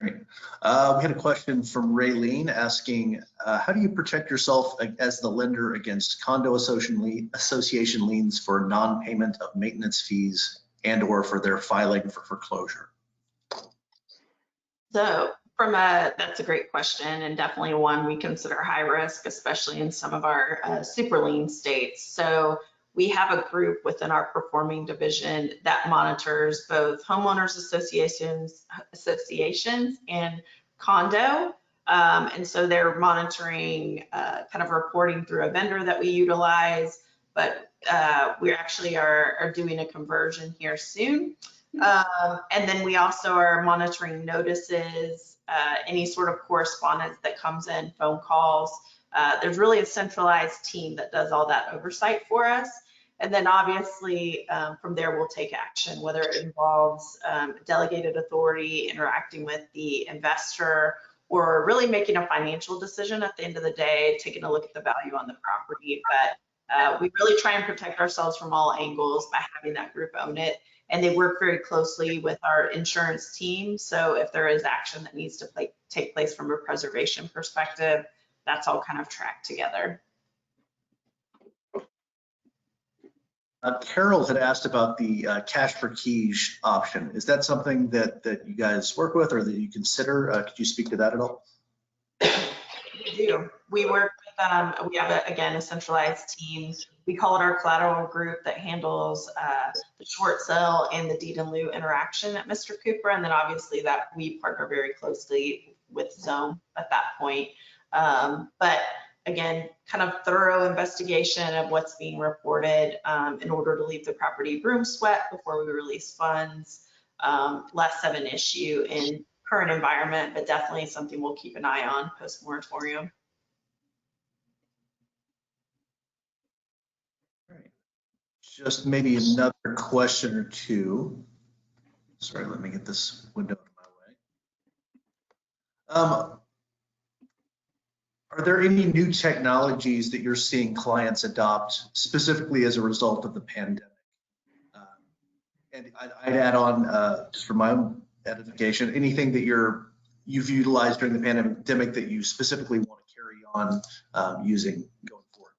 Great. We had a question from Raylene asking, how do you protect yourself as the lender against condo association liens for non-payment of maintenance fees and or for their filing for foreclosure? So that's a great question, and definitely one we consider high risk, especially in some of our super lien states. So we have a group within our performing division that monitors both homeowners associations and condo. And so they're monitoring, kind of reporting through a vendor that we utilize, but we actually are doing a conversion here soon. And then we also are monitoring notices, any sort of correspondence that comes in, phone calls. There's really a centralized team that does all that oversight for us. And then obviously from there we'll take action, whether it involves delegated authority, interacting with the investor, or really making a financial decision at the end of the day, taking a look at the value on the property. But we really try and protect ourselves from all angles by having that group own it. And they work very closely with our insurance team. So if there is action that needs to take place from a preservation perspective, that's all kind of tracked together. Carol had asked about the cash for keys option. Is that something that you guys work with or that you consider? Could you speak to that at all? We do. We work with, we have, again, a centralized team. We call it our collateral group that handles the short sale and the deed in lieu interaction at Mr. Cooper. And then obviously that we partner very closely with Xome at that point. But again, kind of thorough investigation of what's being reported in order to leave the property room swept before we release funds, less of an issue in current environment, but definitely something we'll keep an eye on post-moratorium. Just maybe another question or two. Sorry, let me get this window out of my way. Are there any new technologies that you're seeing clients adopt specifically as a result of the pandemic? And I'd add on, just for my own edification, anything that you've utilized during the pandemic that you specifically want to carry on using going forward.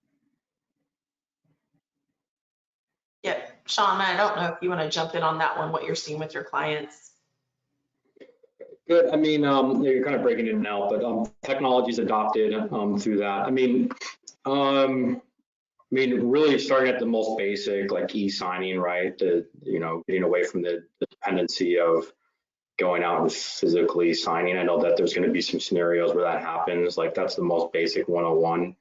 Yep, Shawn, I don't know if you want to jump in on that one, what you're seeing with your clients. Good. I mean, you're kind of breaking it now, but technology's adopted through that. I mean, really starting at the most basic, like e-signing, right? Getting away from the dependency of going out and physically signing. I know that there's going to be some scenarios where that happens. Like that's the most basic 101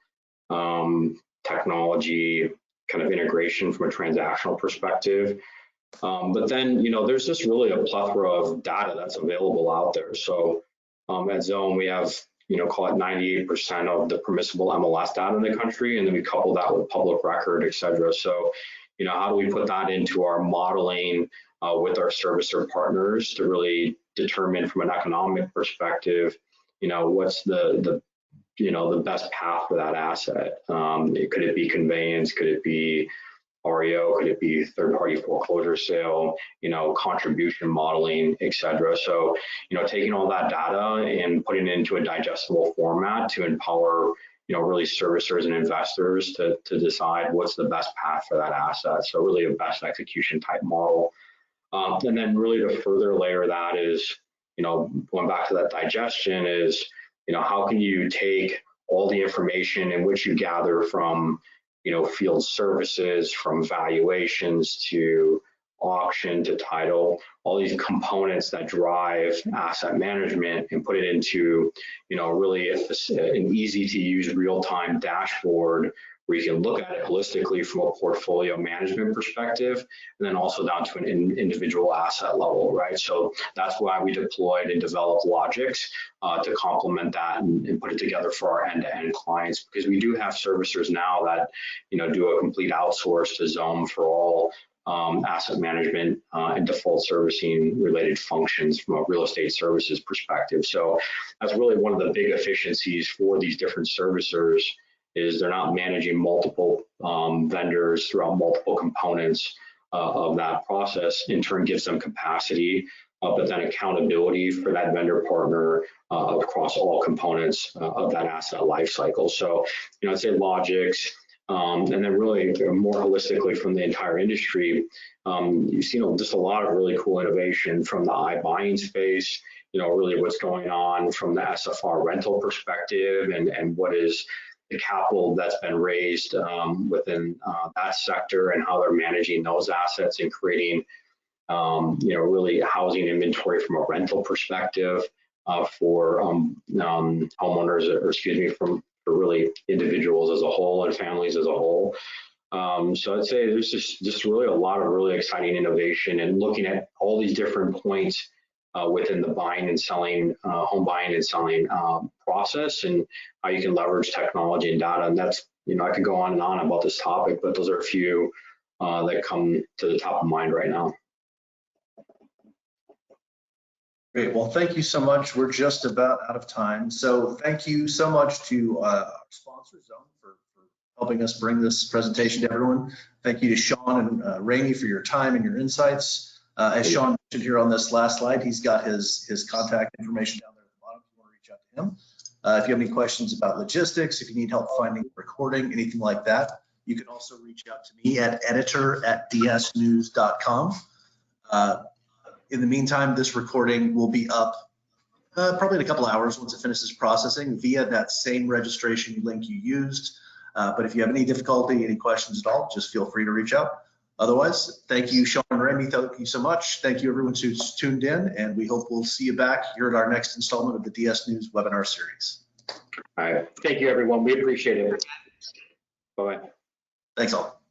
technology kind of integration from a transactional perspective. But then, there's just really a plethora of data that's available out there. So at Xome, we have, call it 98% of the permissible MLS data in the country, and then we couple that with public record, et cetera. So, how do we put that into our modeling with our servicer partners to really determine from an economic perspective, what's the best path for that asset? Could it be conveyance? Could it be REO? Could it be third-party foreclosure sale, contribution modeling, et cetera? So, taking all that data and putting it into a digestible format to empower, really servicers and investors to decide what's the best path for that asset. So really a best execution type model. And then really to further layer that is, going back to that digestion is, how can you take all the information in which you gather from field services, from valuations to auction to title, all these components that drive asset management, and put it into, really an easy to use real-time dashboard where you can look at it holistically from a portfolio management perspective, and then also down to an individual asset level, right? So that's why we deployed and developed Logix to complement that and put it together for our end-to-end clients, because we do have servicers now that, do a complete outsource to Xome for all asset management and default servicing related functions from a real estate services perspective. So that's really one of the big efficiencies for these different servicers, is they're not managing multiple vendors throughout multiple components of that process. In turn, gives them capacity, but then accountability for that vendor partner across all components of that asset life cycle. So, I'd say Logix, and then really more holistically from the entire industry, you've seen just a lot of really cool innovation from the iBuying space, really what's going on from the SFR rental perspective, and what is the capital that's been raised within that sector, and how they're managing those assets and creating, really housing inventory from a rental perspective for homeowners, or excuse me, for really individuals as a whole and families as a whole. So I'd say there's just really a lot of really exciting innovation, and looking at all these different points within the buying and selling, home buying and selling process, and how you can leverage technology and data. And that's, I could go on and on about this topic, but those are a few that come to the top of mind right now. Great. Well, thank you so much. We're just about out of time. So thank you so much to our sponsor, Xome, for helping us bring this presentation to everyone. Thank you to Shawn and Ramie for your time and your insights. As Shawn mentioned here on this last slide, he's got his contact information down there at the bottom if you want to reach out to him. If you have any questions about logistics, if you need help finding recording, anything like that, you can also reach out to me at editor@dsnews.com. In the meantime, this recording will be up probably in a couple of hours once it finishes processing via that same registration link you used. But if you have any difficulty, any questions at all, just feel free to reach out. Otherwise, thank you, Shawn and Ramie. Thank you so much. Thank you, everyone who's tuned in, and we hope we'll see you back here at our next installment of the DS News webinar series. All right. Thank you, everyone. We appreciate it. Bye-bye. Thanks all.